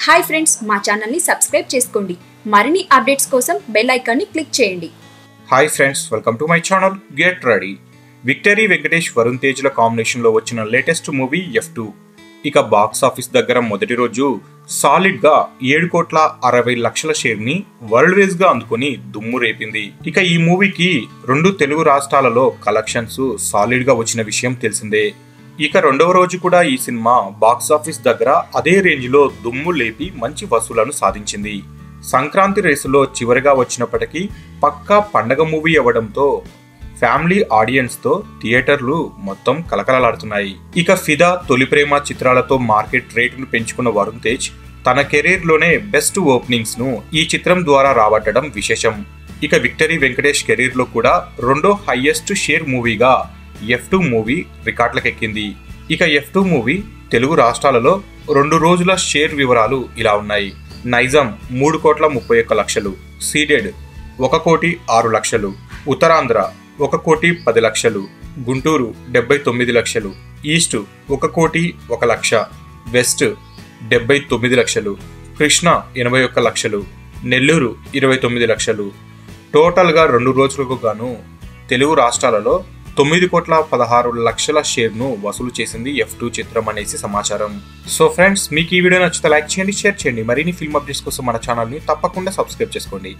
Hi friends, మా ఛానల్ని subscribe చేసుకోండి. మరిన్ని అప్డేట్స్ కోసం బెల్ ఐకాన్ని క్లిక్ చేయండి. Hi friends, welcome to my channel. Get ready. Victory Venkatesh, Varun తేజ్ల కాంబినేషన్లో వచ్చిన లేటెస్ట్ మూవీ F2 ఇక బాక్స్ ఆఫీస్ దగ్గర మొదటి రోజు సాలిడ్ గా 7,60,00,000 షేర్ ని వరల్డ్ వైజ్ గా అందుకుని దుమ్ము రేపింది. ఇక ఈ మూవీకి 2 తెలుగు రాష్ట్రాలలో కలెక్షన్స్ సాలిడ్ గా వచ్చిన విషయం తెలిసిందే. ఇక రెండవ రోజు కూడా ఈ సినిమా బాక్స్ ఆఫీస్ దగ్గర అదే రేంజ్ లో దుమ్ము లేపి మంచి వసూలను సాధించింది. సంక్రాంతి రేసులో చివరిగా వచ్చినప్పటికీ పక్కా పండగ మూవీ అవ్వడంతో ఫ్యామిలీ ఆడియన్స్ తో థియేటర్లు మొత్తం కలకలలాడుతున్నాయి. ఇక ఫిదా, తొలి ప్రేమ చిత్రాలతో మార్కెట్ రేటును పెంచుకున్న వరుణ్ తేజ్ తన కెరీర్ లోనే బెస్ట్ ఓపెనింగ్స్ ను ఈ చిత్రం ద్వారా రాబట్టడం విశేషం. ఇక విక్టరీ వెంకటేష్ కెరీర్ లో కూడా రెండో హైయెస్ట్ షేర్ మూవీగా F2 మూవీ రికార్డులకెక్కింది. ఇక F2 మూవీ తెలుగు రాష్ట్రాలలో 2 రోజుల షేర్ వివరాలు ఇలా ఉన్నాయి. Nizam 3,31,00,000, ceded 1,06,00,000, Uttarandhra 1,10,00,000, Guntur 79,00,000, east 1,01,00,000, west 79,00,000, Krishna 81,00,000, Nellore 29,00,000. టోటల్గా 2 రోజులకు గాను తెలుగు రాష్ట్రాలలో 9,16,00,000 షేర్ను వసూలు చేసింది F2 చిత్రం అనేసి సమాచారం. సో ఫ్రెండ్స్, మీకు ఈ వీడియో నచ్చితే లైక్ చేయండి, షేర్ చేయండి. మరిన్ని ఫిల్మ్ అప్డేట్స్ కోసం మన ఛానల్ని తప్పకుండా సబ్స్క్రైబ్ చేసుకోండి.